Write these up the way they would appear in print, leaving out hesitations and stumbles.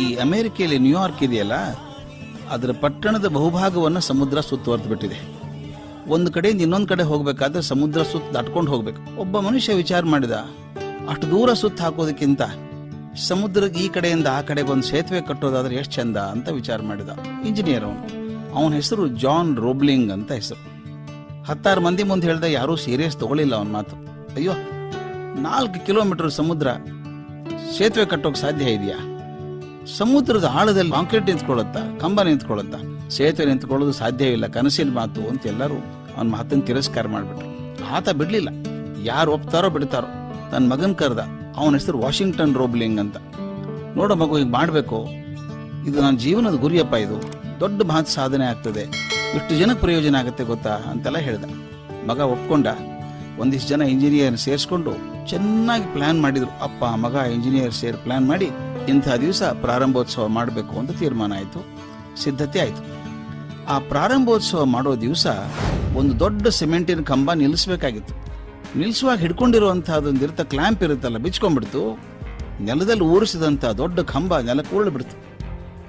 ಈ ಅಮೆರಿಕೆಯಲ್ಲಿ ನ್ಯೂಯಾರ್ಕ್ ಇದೆಯಲ್ಲ, ಅದರ ಪಟ್ಟಣದ ಬಹುಭಾಗವನ್ನು ಸಮುದ್ರ ಸುತ್ತುವರೆದು ಬಿಟ್ಟಿದೆ. ಒಂದು ಕಡೆಯಿಂದ ಇನ್ನೊಂದು ಕಡೆ ಹೋಗ್ಬೇಕಾದ್ರೆ ಸಮುದ್ರ ಸುತ್ತ ದಾಟ್ಕೊಂಡು ಹೋಗ್ಬೇಕು. ಒಬ್ಬ ಮನುಷ್ಯ ವಿಚಾರ ಮಾಡಿದ, ಅಷ್ಟು ದೂರ ಸುತ್ತ ಹಾಕೋದಕ್ಕಿಂತ ಸಮುದ್ರದ ಈ ಕಡೆಯಿಂದ ಆ ಕಡೆಗೆ ಒಂದು ಸೇತುವೆ ಕಟ್ಟೋದಾದ್ರೆ ಎಷ್ಟು ಚಂದ ಅಂತ ವಿಚಾರ ಮಾಡಿದ. ಇಂಜಿನಿಯರ್ ಅವನ ಹೆಸರು ಜಾನ್ ರೋಬ್ಲಿಂಗ್ ಅಂತ ಹೆಸರು. 10 ಮಂದಿ ಮುಂದೆ ಹೇಳ್ದ, ಯಾರೂ ಸೀರಿಯಸ್ ತಗೊಳ್ಳಿಲ್ಲ ಅವನ ಮಾತು. ಅಯ್ಯೋ, 4 ಕಿಲೋಮೀಟರ್ ಸಮುದ್ರ ಸೇತುವೆ ಕಟ್ಟೋಕೆ ಸಾಧ್ಯ ಇದೆಯಾ? ಸಮುದ್ರದ ಆಳದಲ್ಲಿ ಕಾಂಕ್ರೀಟ್ ನಿಂತ್ಕೊಳ್ಳುತ್ತಾ, ಕಂಬ ನಿಂತ್ಕೊಳ್ಳುತ್ತಾ, ಸೇತುವೆ ನಿಂತ್ಕೊಳ್ಳೋದು ಸಾಧ್ಯವಿಲ್ಲ, ಕನಸಿನ ಮಾತು ಅಂತ ಎಲ್ಲರೂ ಅವನ ಮಾತನ್ನು ತಿರಸ್ಕಾರ ಮಾಡಿಬಿಟ್ರು. ಆತ ಬಿಡ್ಲಿಲ್ಲ. ಯಾರು ಒಪ್ತಾರೋ ಬಿಡ್ತಾರೋ ತನ್ನ ಮಗನ್ ಕರೆದ. ಅವನ ಹೆಸರು ವಾಷಿಂಗ್ಟನ್ ರೋಬ್ಲಿಂಗ್ ಅಂತ. ನೋಡೋ ಮಗು, ಈಗ ಮಾಡಬೇಕು, ಇದು ನನ್ನ ಜೀವನದ ಗುರಿಯಪ್ಪ, ಇದು ದೊಡ್ಡ ಮಹತ್ ಸಾಧನೆ ಆಗ್ತದೆ, ಎಷ್ಟು ಜನಕ್ಕೆ ಪ್ರಯೋಜನ ಆಗುತ್ತೆ ಗೊತ್ತಾ ಅಂತೆಲ್ಲ ಹೇಳ್ದ. ಮಗ ಒಪ್ಕೊಂಡ. ಒಂದಿಷ್ಟು ಜನ ಇಂಜಿನಿಯರ್ ಸೇರಿಸ್ಕೊಂಡು ಚೆನ್ನಾಗಿ ಪ್ಲಾನ್ ಮಾಡಿದ್ರು. ಅಪ್ಪ ಮಗ ಇಂಜಿನಿಯರ್ ಸೇರಿ ಪ್ಲಾನ್ ಮಾಡಿ ಇಂಥ ದಿವಸ ಪ್ರಾರಂಭೋತ್ಸವ ಮಾಡಬೇಕು ಅಂತ ತೀರ್ಮಾನ ಆಯಿತು. ಸಿದ್ಧತೆ ಆಯಿತು. ಆ ಪ್ರಾರಂಭೋತ್ಸವ ಮಾಡೋ ದಿವಸ ಒಂದು ದೊಡ್ಡ ಸಿಮೆಂಟಿನ ಕಂಬ ನಿಲ್ಲಿಸಬೇಕಾಗಿತ್ತು. ನಿಲ್ಲಿಸುವಾಗ ಹಿಡ್ಕೊಂಡಿರುವಂತಹದೊಂದು ಕ್ಲ್ಯಾಂಪ್ ಇರುತ್ತಲ್ಲ, ಬಿಚ್ಕೊಂಡ್ಬಿಡ್ತು. ನೆಲದಲ್ಲಿ ಊರಿಸಿದಂಥ ದೊಡ್ಡ ಕಂಬ ನೆಲಕ್ಕೆ ಉರುಳಿಬಿಡ್ತು.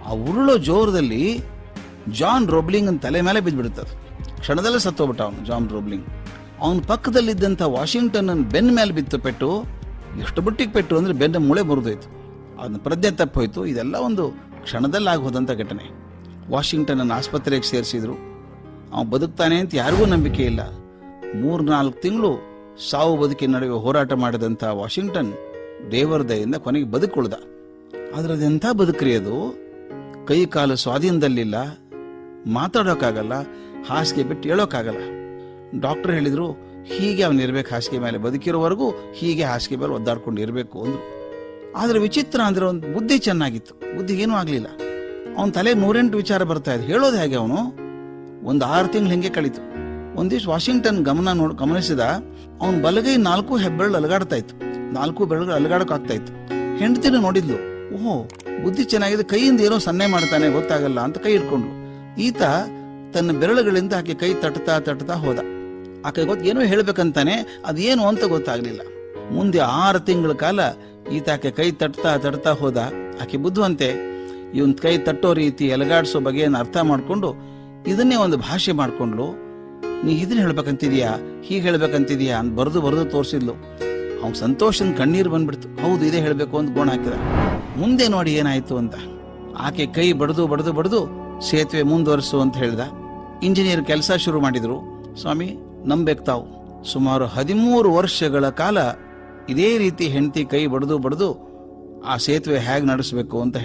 ಆ ಉರುಳೋ ಜೋರದಲ್ಲಿ ಜಾನ್ ರೋಬ್ಲಿಂಗ್ ತಲೆ ಮೇಲೆ ಬಿದ್ದುಬಿಡುತ್ತದೆ. ಕ್ಷಣದಲ್ಲೇ ಸತ್ತೋಗ್ಬಿಟ್ಟ ಅವನು ಜಾನ್ ರೋಬ್ಲಿಂಗ್. ಅವನ ಪಕ್ಕದಲ್ಲಿದ್ದಂಥ ವಾಷಿಂಗ್ಟನ್ ಬೆನ್ನ ಮೇಲೆ ಬಿತ್ತು ಪೆಟ್ಟು. ಎಷ್ಟು ಬುಟ್ಟಿಗೆ ಪೆಟ್ಟು ಅಂದರೆ ಬೆನ್ನ ಮೂಳೆ ಮುರಿದೋಯ್ತು. ಅದನ್ನ ಪ್ರಜ್ಞೆ ತಪ್ಪೋಯ್ತು. ಇದೆಲ್ಲ ಒಂದು ಕ್ಷಣದಲ್ಲಿ ಆಗೋದಂಥ ಘಟನೆ. ವಾಷಿಂಗ್ಟನ್ ಆಸ್ಪತ್ರೆಗೆ ಸೇರಿಸಿದ್ರು. ಅವನು ಬದುಕ್ತಾನೆ ಅಂತ ಯಾರಿಗೂ ನಂಬಿಕೆ ಇಲ್ಲ. 3-4 ತಿಂಗಳು ಸಾವು ಬದುಕಿನ ನಡುವೆ ಹೋರಾಟ ಮಾಡಿದಂಥ ವಾಷಿಂಗ್ಟನ್ ದೇವರ ದಯೆಯಿಂದ ಕೊನೆಗೆ ಬದುಕುಳಿದ. ಆದ್ರೆ ಅದೆಂಥ ಬದುಕ್ರಿ ಅದು. ಕೈ ಕಾಲು ಸ್ವಾಧೀನದಲ್ಲಿಲ್ಲ, ಮಾತಾಡೋಕ್ಕಾಗಲ್ಲ, ಹಾಸಿಗೆ ಬಿಟ್ಟು ಹೇಳೋಕ್ಕಾಗಲ್ಲ. ಡಾಕ್ಟರ್ ಹೇಳಿದ್ರು, ಹೀಗೆ ಅವನಿರ್ಬೇಕು, ಹಾಸಿಗೆ ಮೇಲೆ ಬದುಕಿರೋವರೆಗೂ ಹೀಗೆ ಹಾಸಿಗೆ ಮೇಲೆ ಒದ್ದಾಡ್ಕೊಂಡು ಇರಬೇಕು ಅಂದ್ರು. ಆದ್ರೆ ವಿಚಿತ್ರ ಅಂದ್ರೆ ಒಂದು ಬುದ್ಧಿ ಚೆನ್ನಾಗಿತ್ತು, ಬುದ್ಧಿಗೇನೂ ಆಗ್ಲಿಲ್ಲ. ಅವನ ತಲೆ 108 ವಿಚಾರ ಬರ್ತಾ ಇದೆ. ಹೇಳೋದು ಹೇಗೆ ಅವನು? ಒಂದು 6 ತಿಂಗಳು ಹಿಂಗೆ ಕಳೀತು. ಒಂದ್ ದಿವ್ಸ ವಾಷಿಂಗ್ಟನ್ ಗಮನಿಸಿದ, ಅವನ ಬಲಗೈ 4 ಹೆಬ್ಬೆರಳು ಅಲಗಾಡ್ತಾ ಇತ್ತು. 4 ಬೆರಳುಗಳು ಅಲಗಾಡಕ್ಕಾಗ್ತಾ ಇತ್ತು. ಹೆಂಡತಿನ ನೋಡಿದ್ಲು. ಓಹೋ, ಬುದ್ಧಿ ಚೆನ್ನಾಗಿದೆ, ಕೈಯಿಂದ ಏನೋ ಸನ್ನೆ ಮಾಡ್ತಾನೆ, ಗೊತ್ತಾಗಲ್ಲ ಅಂತ ಕೈ ಇಟ್ಕೊಂಡ್ಲು. ಈತ ತನ್ನ ಬೆರಳುಗಳಿಂದ ಆಕೆ ಕೈ ತಟ್ತಾ ಹೋದ. ಆಕೆ ಏನೋ ಹೇಳ್ಬೇಕಂತಾನೆ, ಅದೇನು ಅಂತ ಗೊತ್ತಾಗ್ಲಿಲ್ಲ. ಮುಂದೆ 6 ತಿಂಗಳ ಕಾಲ ಈತ ಆಕೆ ಕೈ ತಟ್ತಾ ಹೋದ. ಆಕೆ ಬುದ್ಧಿವಂತೆ, ಇವನ್ ಕೈ ತಟ್ಟೋ ರೀತಿ, ಎಲಗಾಡ್ಸೋ ಬಗೆಯನ್ನು ಅರ್ಥ ಮಾಡ್ಕೊಂಡು ಇದನ್ನೇ ಒಂದು ಭಾಷೆ ಮಾಡ್ಕೊಂಡ್ಲು. ನೀ ಇದನ್ನ ಹೇಳ್ಬೇಕಂತಿದ್ಯಾ, ಹೀಗೆ ಹೇಳ್ಬೇಕಂತಿದ್ಯಾ ಅಂತ ಬರೆದು ತೋರಿಸಿದ್ಲು. ಅವ್ನು ಸಂತೋಷದ ಕಣ್ಣೀರು ಬಂದ್ಬಿಡ್ತು. ಹೌದು, ಇದೇ ಹೇಳ್ಬೇಕು ಅಂತ ಗೋಣ ಹಾಕಿದ. ಮುಂದೆ ನೋಡಿ ಏನಾಯ್ತು ಅಂತ. ಆಕೆ ಕೈ ಬಡ್ದು ಸೇತುವೆ ಮುಂದುವರಿಸು ಅಂತ ಹೇಳ್ದ. ಇಂಜಿನಿಯರ್ ಕೆಲಸ ಶುರು ಮಾಡಿದ್ರು. ಸ್ವಾಮಿ, ನಂಬೇಕು ತಾವು, ಸುಮಾರು 13 ವರ್ಷಗಳ ಕಾಲ ಇದೇ ರೀತಿ ಹೆಂಡತಿ ಕೈ ಬಡ್ದು ಆ ಸೇತುವೆ ಹೇಗೆ ನಡೆಸಬೇಕು ಅಂತ